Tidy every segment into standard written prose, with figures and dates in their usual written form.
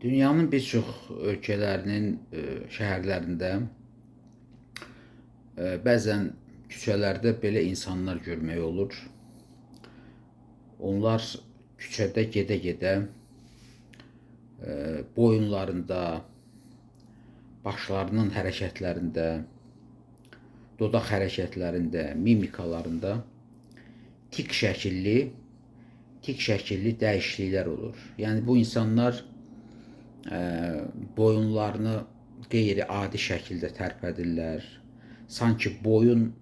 Dünyanın bir çox ölkələrinin şəhərlərində bəzən küçələrdə belə insanlar görmək olur. Onlar küçədə gedə-gedə boyunlarında, başlarının hərəkətlərində, dodaq hərəkətlərində, mimikalarında tik şəkilli dəyişikliklər olur. Yəni bu insanlar boyunlarını qeyri-adi şəkildə tərpədirlər. Sanki boyun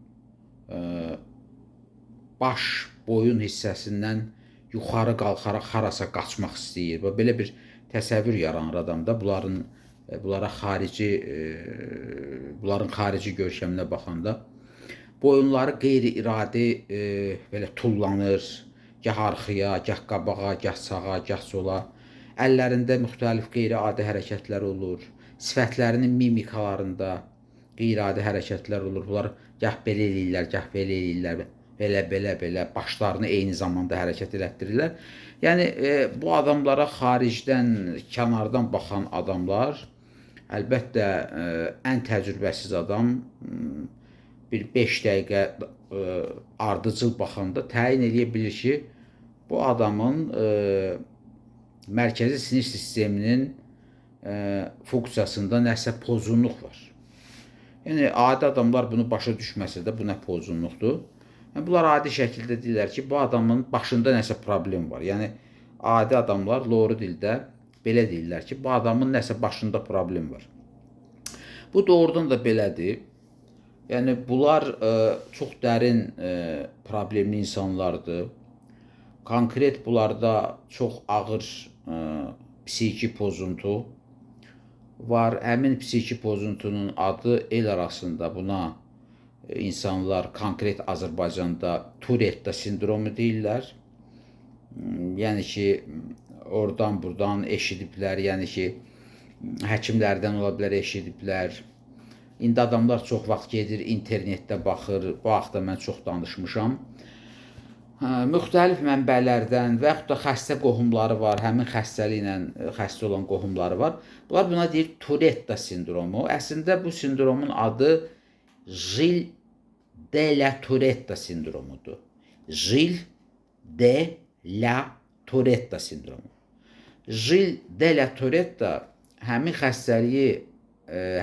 hissəsindən yuxarı qalxaraq harasa qaçmaq istəyir. Belə bir təsəvvür yaranır adamda. Bunların xarici görkəminə baxanda boyunları qeyri-iradi belə tullanır. Gah arxaya, gah qabağa, gah sağa, gah sola. Əllərində müxtəlif qeyri-adi hərəkətlər olur. Sifətlərinin mimikalarında qeyri-adi hərəkətlər olur. Bunlar gah belə eləyirlər, gah belə eləyirlər. Belə başlarını eyni zamanda hərəkət elətdirirlər. Yəni bu adamlara xaricdən, kənardan baxan adamlar, əlbəttə ən təcrübəsiz adam bir 5 dəqiqə ardıcıl baxanda təyin edə bilir ki, bu adamın mərkəzi sinir sisteminin funksiyasında nəsə pozğunluq var. Yəni adi adamlar bunu başa düşməsə də bu nə pozğunluqdur? Bunlar adi şəkildə deyirlər ki, bu adamın başında nəsə problem var. Yəni adi adamlar loru dildə belə deyirlər ki, bu adamın nəsə başında problem var. Bu doğrudan da belədir. Yəni bunlar çox dərin problemli insanlardır. Konkret bunlarda çox ağır psixi pozuntu var. Həmin psixi pozuntunun adı el arasında buna insanlar konkret Azərbaycanda Turetta sindromu deyirlər. Yəni ki, oradan-buradan eşidiblər, yəni ki, həkimlərdən ola bilər eşidiblər. İndi adamlar çox vaxt gedir, internetdə baxır, bu haqda mən çox danışmışam. Müxtəlif mənbələrdən və yaxud da xəstə qohumları var, həmin xəstəliklə xəstə olan qohumları var. Bunlar buna deyir Turetta sindromu. Əslində bu sindromun adı Gilles de la Tourette sindromudur. Gilles de la Tourette sindromu. Gilles de la Tourette həmin xəstəliyi,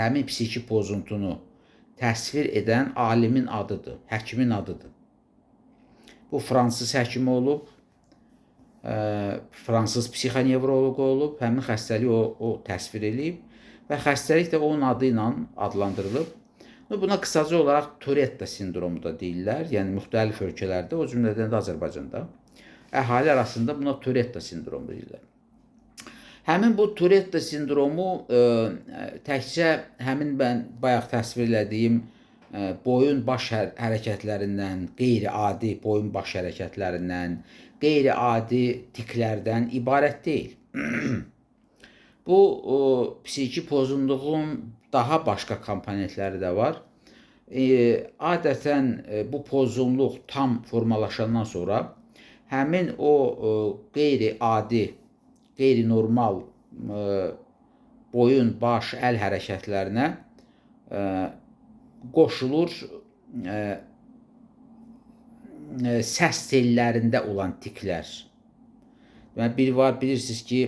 həmin psixi pozuntunu təsvir edən alimin adıdır, həkimin adıdır. Bu fransız həkimi olub, fransız psixonevroloqu olub, həmin xəstəliyi o təsvir edib və xəstəlik də onun adı ilə adlandırılıb. Buna qısaca olaraq Turetta sindromu da deyirlər, yəni müxtəlif ölkələrdə, o cümlədən də Azərbaycanda. Əhali arasında buna Turetta sindromu deyirlər. Həmin bu Turetta sindromu təkcə həmin mən bayaq təsvir elədiyim boyun-baş hərəkətlərindən, qeyri-adi boyun-baş hərəkətlərindən, qeyri-adi tiklərdən ibarət deyil. Bu psixi pozğunluğun daha başqa komponentləri də var. Adətən bu pozğunluq tam formalaşandan sonra həmin o qeyri-adi, qeyri-normal boyun-baş, əl hərəkətlərinə qoşulur səs tellərində olan tiklər. Bir var, bilirsiniz ki,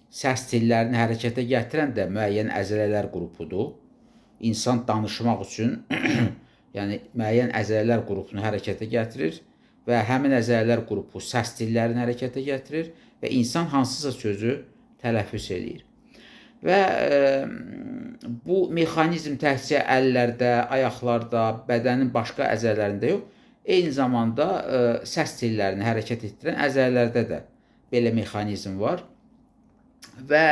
səs tellərini hərəkətə gətirən də müəyyən əzələlər qrupudur. İnsan danışmaq üçün yəni müəyyən əzələlər qrupunu hərəkətə gətirir və həmin əzələlər qrupu səs tellərini hərəkətə gətirir və insan hansısa sözü tələffüz edir. Və bu mexanizm təkcə əllərdə, ayaqlarda, bədənin başqa əzələlərində yox, eyni zamanda səs tellərini hərəkət etdirən əzələlərdə də belə mexanizm var. Və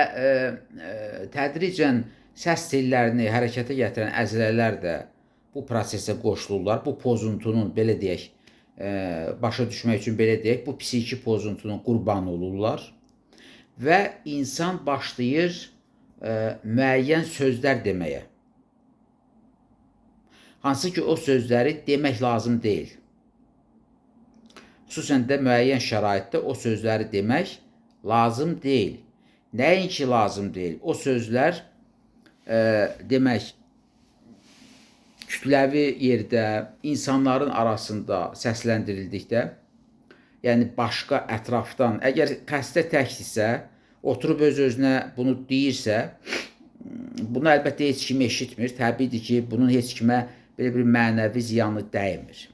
tədricən səs tellərini hərəkətə gətirən əzələlər də bu prosesə qoşulurlar. Bu pozuntunun, belə deyək, başa düşmək üçün belə deyək, bu psixi pozuntunun qurbanı olurlar və insan başlayır müəyyən sözlər deməyə. Hansı ki, o sözləri demək lazım deyil. Xüsusən də müəyyən şəraitdə o sözləri demək lazım deyil. nəinki lazım deyil. O sözlər demək kütləvi yerdə, insanların arasında səsləndirildikdə, yəni başqa ətrafdan, əgər xəstə təkdirsə, oturub öz-özünə bunu deyirsə, bunu əlbəttə heç kim eşitmir. Təbiidir ki, bunun heç kimə belə bir mənəvi ziyanı dəymir.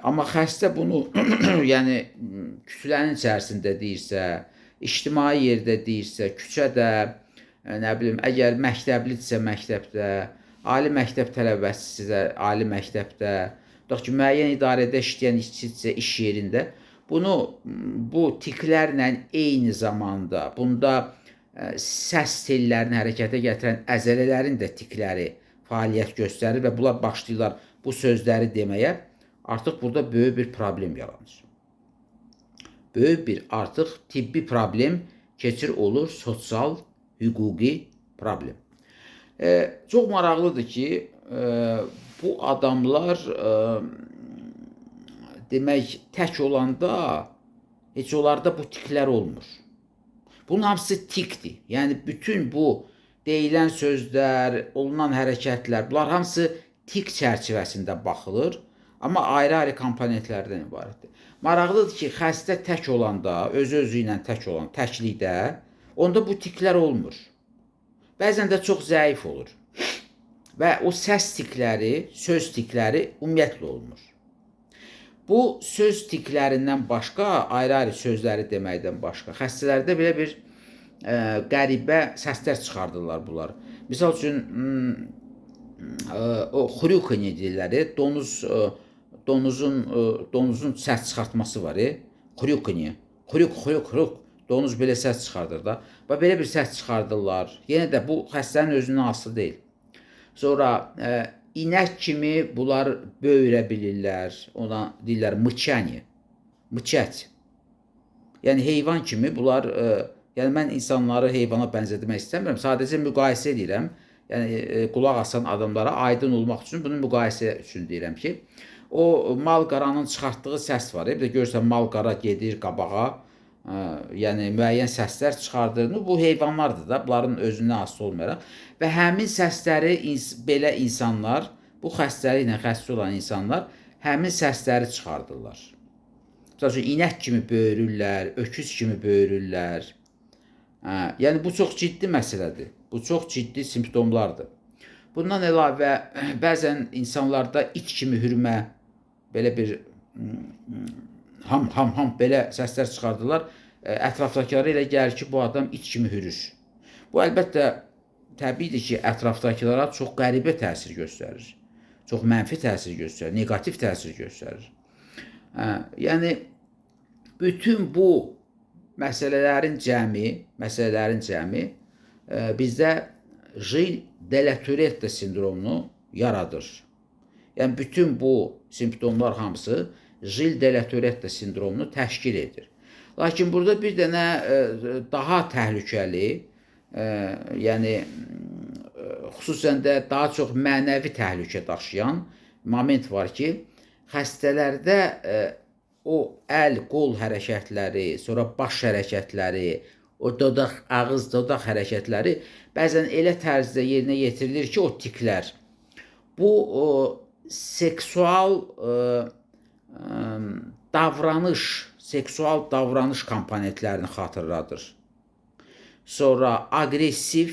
Amma xəstə bunu yəni kütlənin içərisində deyirsə, ictimai yerdə deyirsə, küçədə, nə bilim, əgər məktəblidirsə məktəbdə, ali məktəb tələbəsidirsə ali məktəbdə, tutaq ki, müəyyən idarədə işləyən işçidirsə iş yerində, bu tiklərlə eyni zamanda bunda səs tellərini hərəkətə gətirən əzələlərin də tikləri fəaliyyət göstərir və bunlar başlayırlar bu sözləri deməyə, artıq burada böyük bir problem yaranır. Böyük bir artıq tibbi problem keçir olur, sosial, hüquqi problem. Çox maraqlıdır ki, bu adamlar demək tək olanda heç onlarda bu tiklər olmur. Bunun hamısı tikdir. Yəni bütün bu deyilən sözlər, olunan hərəkətlər, bunlar hamısı tik çərçivəsində baxılır, amma ayrı-ayrı komponentlərdən ibarətdir. Maraqlıdır ki, xəstə tək olanda, öz-özü ilə tək olan təklikdə, onda bu tiklər olmur. Bəzən də çox zəif olur. Və o səs tikləri, söz tikləri ümumiyyətlə olmur. Bu söz tiklərindən başqa, ayrı-ayrı sözləri deməkdən başqa, xəstələrdə belə bir qəribə səslər çıxardırlar bunlar. Misal üçün, o xrükəni deyirlər, donuzun səs çıxartması var. Xrükəni, xrük, donuz belə səs çıxardır da. Və belə bir səs çıxardırlar. Yenə də bu xəstənin özündən asılı deyil. Sonra inək kimi bunlar böyürə bilirlər. Ona deyirlər mıçəni, mıçət. Yəni heyvan kimi bunlar, yəni mən insanları heyvana bənzətmək istəmirəm. Sadəcə müqayisə edirəm. Yəni qulaq asan adamlara aydın olmaq üçün bunu müqayisə üçün deyirəm ki, o mal-qaranın çıxartdığı səs var. Bir də görürsən mal-qara gedir qabağa. Yəni müəyyən səslər çıxardır. Bu heyvanlardır da, bunların özündən asılı olmayaraq. Və həmin səsləri belə insanlar, bu xəstəliklə xəstə olan insanlar həmin səsləri çıxardırlar. Məsələn, inək kimi böyürürlər, öküz kimi böyürürlər. Yəni bu çox ciddi məsələdir. Bu çox ciddi simptomlardır. Bundan əlavə bəzən insanlarda it kimi hürmə, belə bir ham belə səslər çıxardırlar. Ətrafdakılara elə gəlir ki, bu adam it kimi hürür. Bu əlbəttə təbiidir ki, ətrafdakılara çox qəribə təsir göstərir. Çox mənfi təsir göstərir, negativ təsir göstərir. Yəni bütün bu məsələlərin cəmi bizdə Gilles de la Tourette sindromunu yaradır. Yəni bütün bu simptomlar hamısı Gilles de la Tourette sindromunu təşkil edir. Lakin burada bir dənə daha təhlükəli, yəni xüsusən də daha çox mənəvi təhlükə daşıyan moment var ki, xəstələrdə o əl, qol hərəkətləri, sonra baş hərəkətləri, o dodaq, ağız, dodaq hərəkətləri bəzən elə tərzdə yerinə yetirilir ki, o tiklər. Bu seksual davranış komponentlərini xatırladır. Sonra aqressiv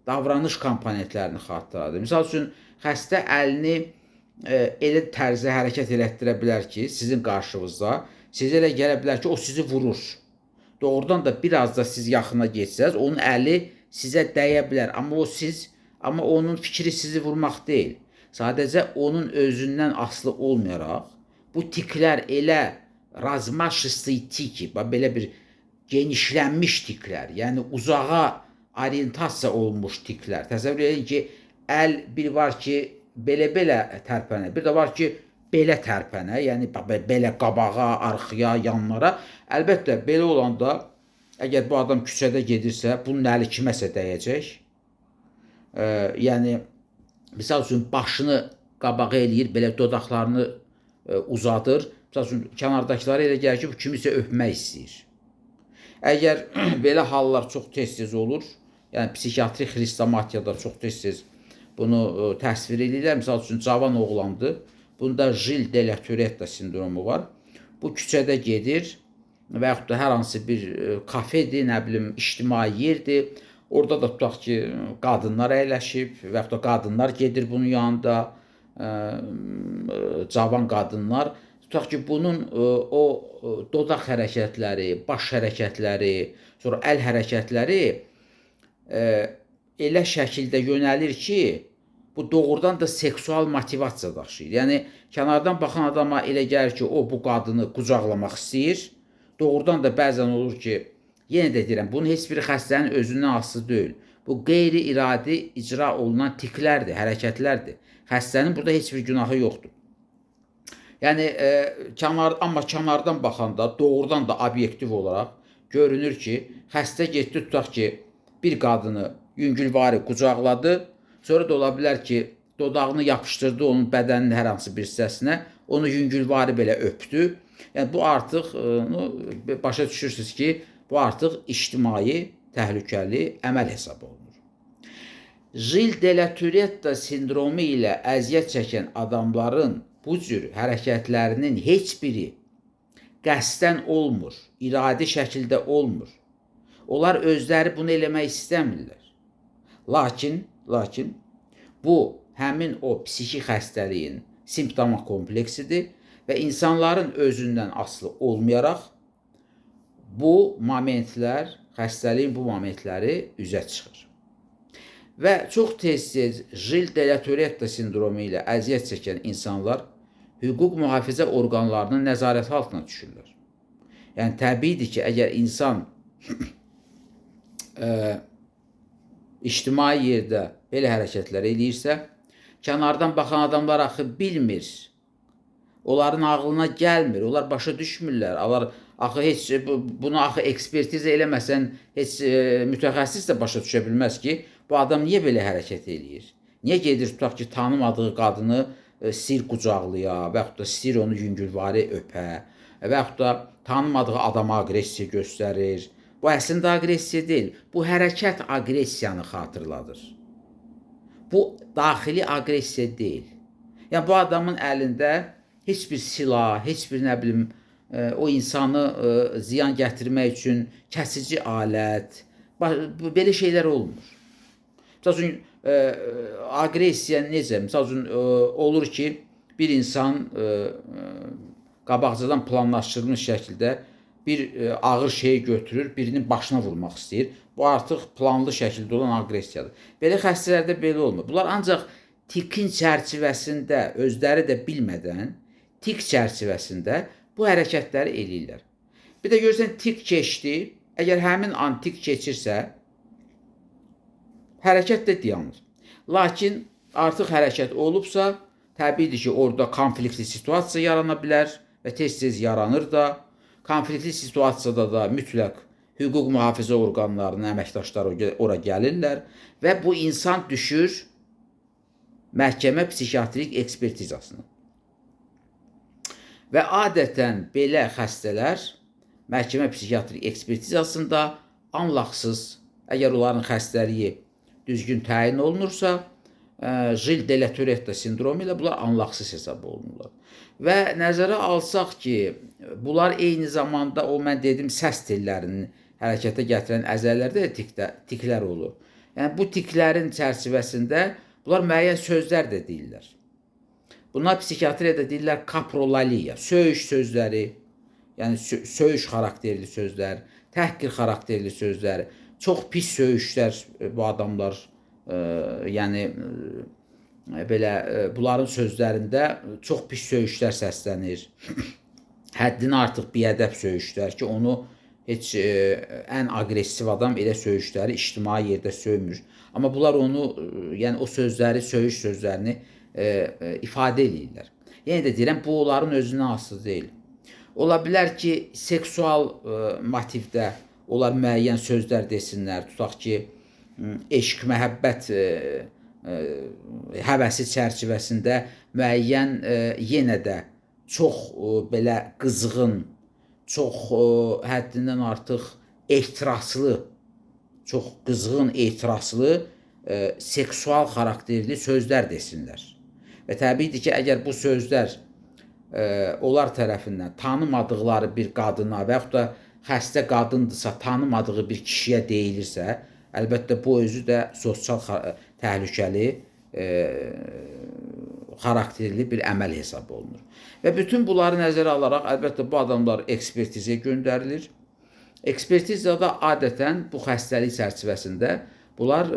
davranış komponentlərini xatırladır. Misal üçün, xəstə əlini elə tərzə hərəkət elətdirə bilər ki, sizin qarşınızda, sizə elə gələ bilər ki, o sizi vurur. Doğrudan da biraz da siz yaxına geçsəz, onun əli sizə dəyə bilər. Amma onun fikri sizi vurmaq deyil. Sadəcə onun özündən asılı olmayaraq, bu tiklər elə razmaşistı tiki, belə bir genişlənmiş tiklər, yəni uzağa orientasiya olmuş tiklər. Təsəvvür edin ki, əl bir var ki, belə tərpənə, bir də var ki, belə tərpənə, yəni belə qabağa, arxaya, yanlara. Əlbəttə, belə olanda, əgər bu adam küçədə gedirsə, bunun əli kiməsə dəyəcək. Yəni, misal üçün, başını qabağa eləyir, belə dodaqlarını uzadır. Misal üçün, kənardakıları elə gəlir ki, bu kimisə öpmək istəyir. Əgər belə hallar çox tez-tez olur, yəni psixiatrik xristomatiyada çox tez-tez bunu təsvir edirlər. Məsəl üçün, cavan oğlandır, bunda Jil de la Tourette sindromu var. Bu küçədə gedir və yaxud da hər hansı bir kafedir, nə bilim, ictimai yerdir. Orada da tutaq ki, qadınlar əyləşib və yaxud da qadınlar gedir bunun yanında, cavan qadınlar. Tutaq ki, bunun o dodaq hərəkətləri, baş hərəkətləri, sonra əl hərəkətləri elə şəkildə yönəlir ki, bu doğrudan da seksual motivasiya daşıyır. Yəni, kənardan baxan adama elə gəlir ki, o bu qadını qucaqlamaq istəyir. Doğrudan da bəzən olur ki, yenə də deyirəm, bunun heç bir xəstənin özündən asılı deyil. Bu qeyri-iradi icra olunan tiklərdir, hərəkətlərdir. Xəstənin burada heç bir günahı yoxdur. Yəni, amma kənardan baxanda, doğrudan da obyektiv olaraq görünür ki, xəstə getdi, tutaq ki, bir qadını yüngülvari qucaqladı, sonra da ola bilər ki, dodağını yapışdırdı onun bədəninin hər hansı bir hissəsinə, onu yüngülvari belə öpdü. Yəni, bu artıq, başa düşürsünüz ki, bu artıq ictimai, təhlükəli əməl hesab olunur. Jil de la Tourette sindromu ilə əziyyət çəkən adamların bu cür hərəkətlərinin heç biri qəsdən olmur, iradi şəkildə olmur. Onlar özləri bunu eləmək istəmirlər. Lakin bu həmin o psixi xəstəliyin simptoma kompleksidir və insanların özündən asılı olmayaraq bu momentlər, xəstəliyin bu momentləri üzə çıxır. Və çox tez-tez Jil de la Tourette sindromu ilə əziyyət çəkən insanlar hüquq mühafizə orqanlarının nəzarəti altına düşürlər. Yəni, təbiidir ki, əgər insan ictimai yerdə belə hərəkətlər eləyirsə, kənardan baxan adamlar axı bilmir, onların ağlına gəlmir, onlar başa düşmürlər. Bunu ekspertiza eləməsən, heç mütəxəssis də başa düşə bilməz ki, bu adam niyə belə hərəkət eləyir? Niyə gedir, tutaq ki, tanımadığı qadını sir qucaqlıya və yaxud da sir onu yüngülvari öpə və yaxud da tanımadığı adama aqressiya göstərir. Bu əslində aqressiya deyil, bu hərəkət aqressiyanı xatırladır. Bu daxili aqressiya deyil. Yəni, bu adamın əlində heç bir silah, heç bir, nə bilim, o insanı ziyan gətirmək üçün kəsici alət, belə şeylər olmur. Məsəl üçün, aqressiya necə? Məsəl üçün, olur ki, bir insan qabaqcadan planlaşdırılmış şəkildə bir ağır şeyi götürür, birinin başına vurmaq istəyir. Bu artıq planlı şəkildə olan aqressiyadır. Belə xəstələrdə belə olmur. Bunlar ancaq tikin çərçivəsində, özləri də bilmədən, tik çərçivəsində bu hərəkətləri eləyirlər. Bir də görürsən, tik keçdi, əgər həmin an tik keçirsə, hərəkət də dayanır. Lakin artıq hərəkət olubsa, təbiidir ki, orada konfliktli situasiya yarana bilər və tez-tez yaranır da. Konfliktli situasiyada da mütləq hüquq mühafizə orqanlarının əməkdaşları ora gəlirlər və bu insan düşür məhkəmə psixiatrik ekspertizasına. Və adətən belə xəstələr məhkəmə psixiatrik ekspertizasında anlaqsız, əgər onların xəstəliyi düzgün təyin olunursa, Jil de la Tourette sindromu ilə bunlar anlaqsız hesab olunurlar. Və nəzərə alsaq ki, bunlar eyni zamanda mən dedim, səs tellərinin hərəkətə gətirən əzələlərdə də tiklər olur. Yəni, bu tiklərin çərçivəsində bunlar müəyyən sözlər də deyirlər. Bunlar psixiatriyada deyirlər kaprolaliya, söyüş sözləri, yəni söyüş xarakterli sözlər, təhqir xarakterli sözlər, çox pis söyüşlər bu adamlar, yəni belə bunların sözlərində çox pis söyüşlər səslənir. Həddini artıq biədəb söyüşlər ki, onu heç ən aqressiv adam elə söyüşləri ictimai yerdə söymür. Amma bunlar onu, yəni o sözləri, söyüş sözlərini ifadə edirlər. Yenə də deyirəm, bu onların özündən asılı deyil. Ola bilər ki, seksual motivdə onlar müəyyən sözlər desinlər, tutaq ki, eşq, məhəbbət həvəsi çərçivəsində müəyyən yenə də çox belə qızğın, çox həddindən artıq ehtiraslı, çox qızğın, ehtiraslı, seksual xarakterli sözlər desinlər. Və təbiidir ki, əgər bu sözlər onlar tərəfindən tanımadıqları bir qadına və yaxud da xəstə qadındırsa, tanımadığı bir kişiyə deyilirsə, əlbəttə bu özü də sosial təhlükəli xarakterli bir əməl hesab olunur. Və bütün bunları nəzərə alaraq, əlbəttə bu adamlar ekspertizə göndərilir. Ekspertizada adətən bu xəstəlik çərçivəsində bunlar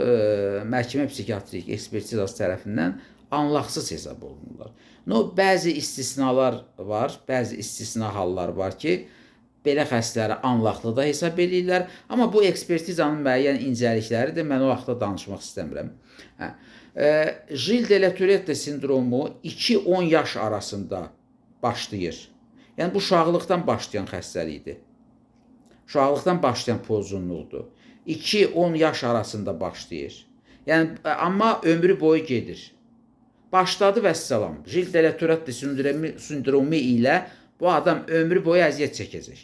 məhkəmə psixiatrik ekspertizası tərəfindən anlaqsız hesab olunurlar. Bəzi istisnalar var, bəzi istisna hallar var ki, belə xəstələri anlaqlı da hesab edirlər. Amma bu ekspertizanın müəyyən incəlikləridir, mən o vaxtda danışmaq istəmirəm. Gilles de la Tourette sindromu 2-10 yaş arasında başlayır. Yəni bu uşaqlıqdan başlayan xəstəlikdir. Uşaqlıqdan başlayan pozğunluqdur. 2-10 yaş arasında başlayır. Yəni, amma ömrü boyu gedir. Başladı və səlam. Gilles de la Tourette sindromu ilə bu adam ömrü boyu əziyyət çəkəcək.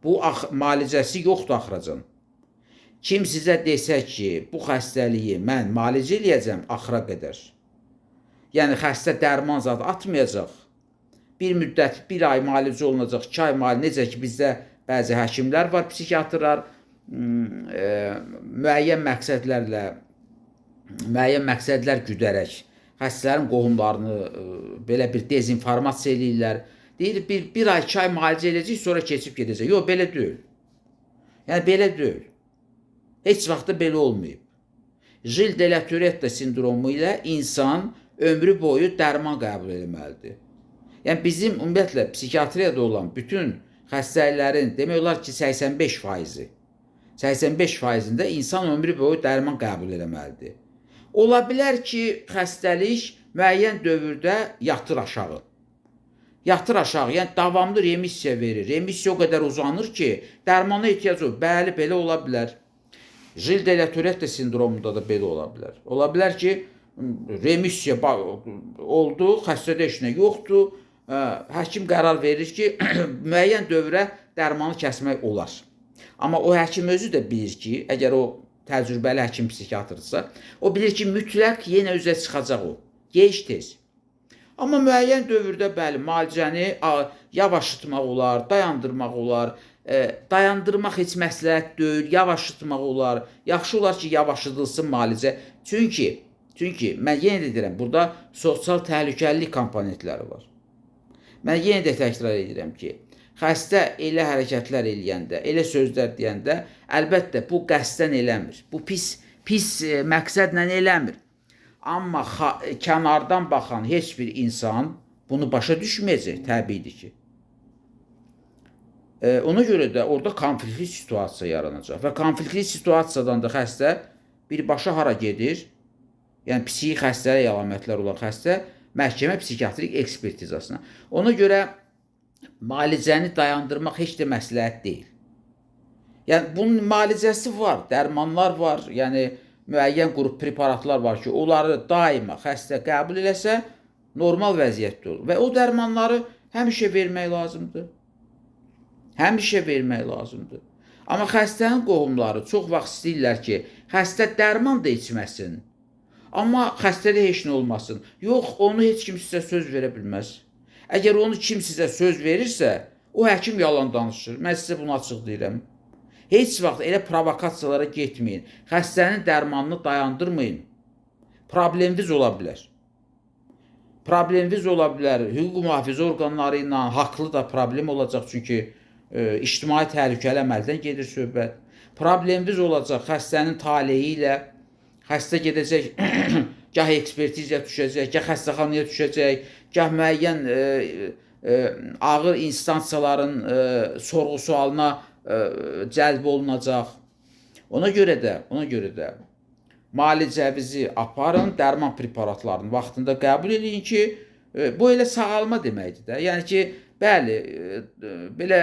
Bu müalicəsi yoxdur axıracan. Kim sizə desə ki, bu xəstəliyi mən müalicə eləyəcəm axıra qədər. Yəni, xəstə dərman zad atmayacaq. Bir müddət, 1 ay müalicə olunacaq, 2 ay müalicə, necə ki, bizdə bəzi həkimlər var, psixiatrlar müəyyən məqsədlər güdərək xəstələrin qohumlarını belə bir dezinformasiya eləyirlər. Deyir, bir ay, 2 ay müalicə eləyəcək, sonra keçib gedəcək. Yox, belə deyil. Yəni, belə deyil. Heç vaxt da belə olmayıb. Gilles de la Tourette sindromu ilə insan ömrü boyu dərman qəbul etməlidir. Yəni, bizim ümumiyyətlə psixiatriyada olan bütün xəstəliklərin demək olar ki, 85%-ində insan ömrü boyu dərman qəbul etməlidir. Ola bilər ki, xəstəlik müəyyən dövrdə yatır aşağı. Yatır aşağı, yəni davamlı remisiya verir. Remisiya o qədər uzanır ki, dərmana ehtiyac olur. Bəli, belə ola bilər. Gilles de la Tourette sindromunda da belə ola bilər. Ola bilər ki, remisiya oldu, xəstədə heç nə yoxdur. Həkim qərar verir ki, müəyyən dövrə dərmanı kəsmək olar. Amma o həkim özü də bilir ki, əgər o təcrübəli həkim psixiatrdırsa, o bilir ki, mütləq yenə üzə çıxacaq o. Gec-tez. Amma müəyyən dövrdə bəli, müalicəni yavaşıtmaq olar, dayandırmaq olar. Dayandırmaq heç məsləhət deyil, yavaşıtmaq olar. Yaxşı olar ki, yavaşıdılsın müalicə. Çünki mən yenə də deyirəm, burada sosial təhlükəlilik komponentləri var. Mən yenə də təkrar edirəm ki, xəstə elə hərəkətlər eləyəndə, elə sözlər deyəndə, əlbəttə bu qəsdən eləmir. Bu pis məqsədlə eləmir. Amma kənardan baxan heç bir insan bunu başa düşməyəcək, təbiidir ki. Ona görə də orada konfliktli situasiya yaranacaq və konfliktli situasiyadan da xəstə birbaşa hara gedir? Yəni, psixi xəstəlik əlamətləri olan xəstə məhkəmə psixiatrik ekspertizasına. Ona görə müalicəni dayandırmaq heç də məsləhət deyil. Yəni, bunun müalicəsi var, dərmanlar var, yəni müəyyən qrup preparatlar var ki, onları daima xəstə qəbul eləsə, normal vəziyyətdə olur. Və o dərmanları həmişə vermək lazımdır. Həmişə vermək lazımdır. Amma xəstənin qohumları çox vaxt istəyirlər ki, xəstə dərman da içməsin. Amma xəstədə heç nə olmasın. Yox, onu heç kim sizə söz verə bilməz. Əgər onu kim sizə söz verirsə, o həkim yalan danışır. Mən sizə bunu açıq deyirəm. Heç vaxt elə provokasiyalara getməyin. Xəstənin dərmanını dayandırmayın. Probleminiz ola bilər. Probleminiz ola bilər. Hüquq mühafizə orqanları ilə haqlı da problem olacaq. Çünki ictimai təhlükəli əməldən gedir söhbət. Probleminiz olacaq xəstənin taleyi ilə. Xəstə gedəcək, gah ekspertizaya düşəcək, gah xəstəxanaya düşəcək, gah müəyyən ağır instansiyaların sorğu-sualına cəlb olunacaq. Ona görə də müalicənizi aparın, dərman preparatlarını vaxtında qəbul edin ki, bu elə sağalma deməkdir də. Yəni ki, bəli, belə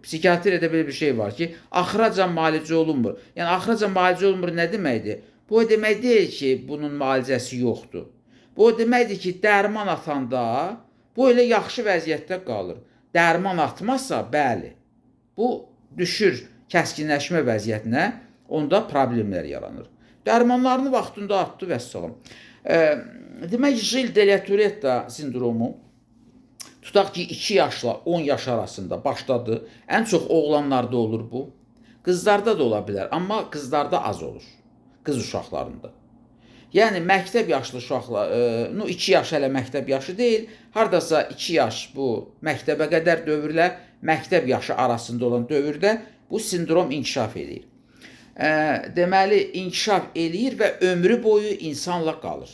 psixiatriyada belə bir şey var ki, axıracan müalicə olunmur. Yəni, axıracan müalicə olunmur nə deməkdir? Bu o demək deyil ki, bunun müalicəsi yoxdur. Bu o deməkdir ki, dərman atanda bu elə yaxşı vəziyyətdə qalır. Dərman atmazsa, bəli, bu düşür kəskinləşmə vəziyyətinə, onda problemlər yaranır. Dərmanlarını vaxtında atdı və salam. Demək, Jil de la Tourette sindromu tutaq ki 2 yaşla 10 yaş arasında başladı. Ən çox oğlanlarda olur bu. Qızlarda da ola bilər, amma qızlarda az olur. Qız uşaqlarında. Yəni məktəb yaşlı uşaqlar, 2 yaş hələ məktəb yaşı deyil, hardasa 2 yaş bu məktəbə qədər dövrlə, məktəb yaşı arasında olan dövrdə bu sindrom inkişaf edir. Deməli, inkişaf eləyir və ömrü boyu insanla qalır.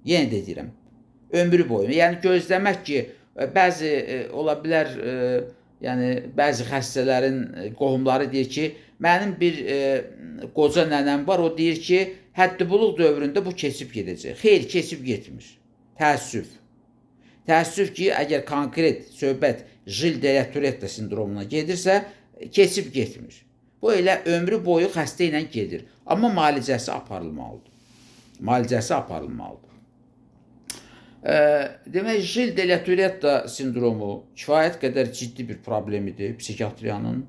Yenə də deyirəm, ömrü boyu. Yəni gözləmək ki, bəzi ola bilər, yəni bəzi xəstələrin qohumları deyir ki, mənim bir qoca nənəm var, o deyir ki, həddibuluq dövründə bu keçib gedəcək. Xeyr, keçib getmir. Təəssüf. Təəssüf ki, əgər konkret söhbət Jil de la Tourette sindromuna gedirsə, keçib getmir. Bu elə ömrü boyu xəstə ilə gedir. Amma müalicəsi aparılmalıdır. Müalicəsi aparılmalıdır. Demək, Jil de la Tourette sindromu kifayət qədər ciddi bir problemidir psixiatriyanın.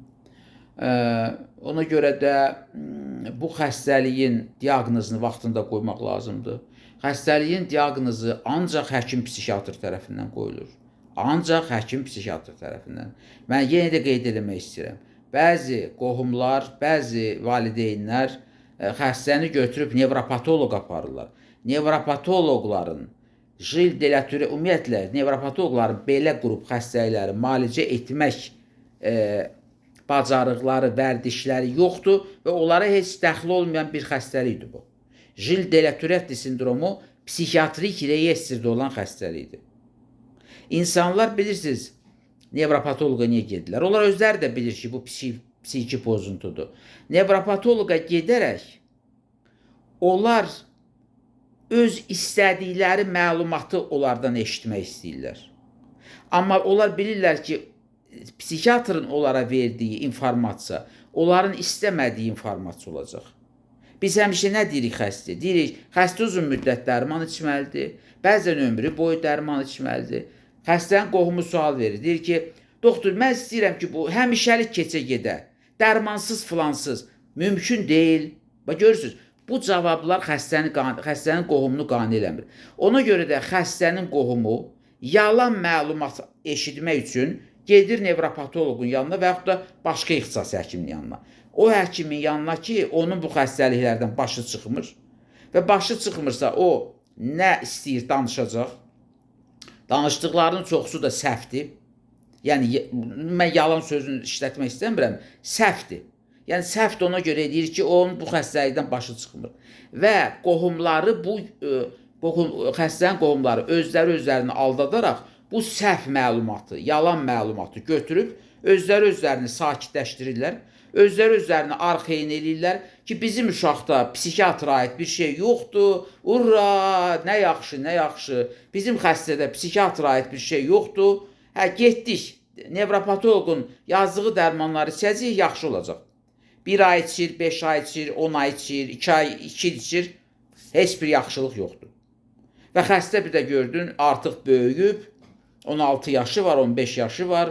Ona görə də bu xəstəliyin diaqnozunu vaxtında qoymaq lazımdır. Xəstəliyin diaqnozu ancaq həkim psixiatr tərəfindən qoyulur. Ancaq həkim psixiatr tərəfindən. Mən yenə də qeyd etmək istəyirəm. Bəzi qohumlar, bəzi valideynlər xəstəni götürüb nevropatoloq aparırlar. Nevropatoloqların, Jil de la Tourette, ümumiyyətlə, nevropatoloqların belə qrup xəstəlikləri müalicə etmək bacarıqları, vərdişləri yoxdur və onlara heç dəxli olmayan bir xəstəlikdir bu. Jil de la Tourette sindromu psixiatrik reyestrdə olan xəstəlikdir. İnsanlar bilirsiniz, nevropatoloqa niyə gedirlər? Onlar özləri də bilir ki, bu psixi pozuntudur. Nevropatoloqa gedərək onlar öz istədikləri məlumatı onlardan eşitmək istəyirlər. Amma onlar bilirlər ki, psixiatrın onlara verdiyi informasiya onların istəmədiyi informasiya olacaq. Biz həmişə nə deyirik xəstə? Deyirik, xəstə uzun müddət dərman içməlidir, bəzən ömrü boyu dərman içməlidir. Xəstənin qohumu sual verir, deyir ki, doktor, mən istəyirəm ki, bu həmişəlik keçə gedə, dərmansız filansız, mümkün deyil. Bax, görürsünüz, bu cavablar xəstənin qohumunu qane eləmir. Ona görə də xəstənin qohumu yalan məlumat eşitmək üçün gedir nevropatoloqun yanına və yaxud da başqa ixtisas həkiminin yanına. O həkimin yanına ki, onun bu xəstəliklərdən başı çıxmır və başı çıxmırsa o nə istəyir danışacaq. Danışdıqlarının çoxusu da səhvdir. Yəni, mən yalan sözünü işlətmək istəmirəm, səhvdir. Yəni, səhvdir ona görə deyir ki, onun bu xəstəlikdən başı çıxmır. Və qohumları, xəstənin qohumları özlərini aldadaraq bu səhv məlumatı, yalan məlumatı götürüb özlərini sakitləşdirirlər. Özlərini arxeyin eləyirlər ki, bizim uşaqda psixiatra aid bir şey yoxdur. Ura, nə yaxşı, nə yaxşı. Bizim xəstədə psixiatra aid bir şey yoxdur. Hə, getdik, nevropatoloqun yazdığı dərmanları içəcək, yaxşı olacaq. 1 ay içir, 5 ay içir, 10 ay içir, 2 ay, 2 il içir, heç bir yaxşılıq yoxdur. Və xəstə bir də gördün, artıq böyüyüb, 16 yaşı var, 15 yaşı var,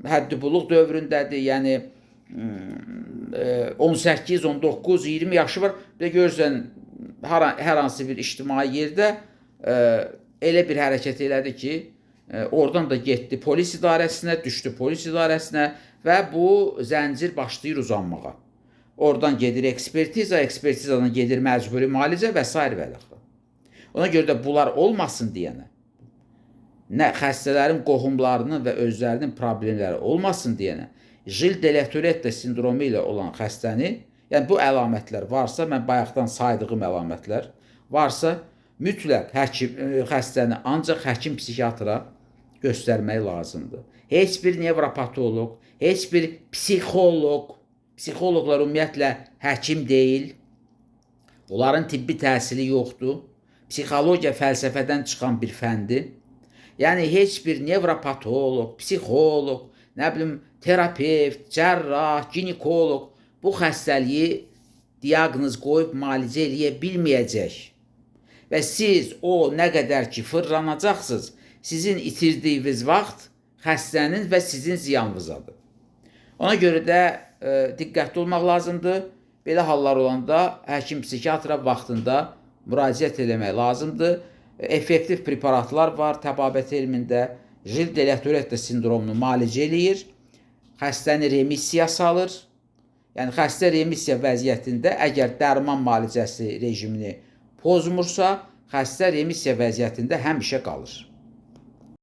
həddibuluq dövründədir, yəni 18, 19, 20 yaşı var. Bir də görürsən, hər hansı bir ictimai yerdə elə bir hərəkət elədi ki, oradan da getdi polis idarəsinə, düşdü polis idarəsinə və bu zəncir başlayır uzanmağa. Oradan gedir ekspertizadan gedir məcburi müalicə və s. və s. Ona görə də bunlar olmasın deyənə, nə xəstələrin qohumlarının və özlərinin problemləri olmasın deyənə, Jil de la Tourette sindromu ilə olan xəstəni, yəni bu əlamətlər varsa, mən bayaqdan saydığım əlamətlər varsa, mütləq xəstəni ancaq həkim psixiatra göstərmək lazımdır. Heç bir nevropatoloq, heç bir psixoloqlar ümumiyyətlə həkim deyil, onların tibbi təhsili yoxdur, psixologiya fəlsəfədən çıxan bir fəndir. Yəni, heç bir nevropatoloq, psixoloq, nə bilim, terapevt, cərrah, ginekoloq bu xəstəliyi diaqnoz qoyub müalicə eləyə bilməyəcək. Və siz o nə qədər ki fırlanacaqsınız, sizin itirdiyiniz vaxt xəstənin və sizin ziyanınızadır. Ona görə də diqqətli olmaq lazımdır. Belə hallar olanda həkim psixiatra vaxtında müraciət eləmək lazımdır. Effektiv preparatlar var təbabət elmində. Jild Electoretta sindromunu müalicə eləyir. Xəstəni remisiya salır. Yəni xəstə remisiya vəziyyətində əgər dərman müalicəsi rejimini pozmursa, xəstə remisiya vəziyyətində həmişə qalır.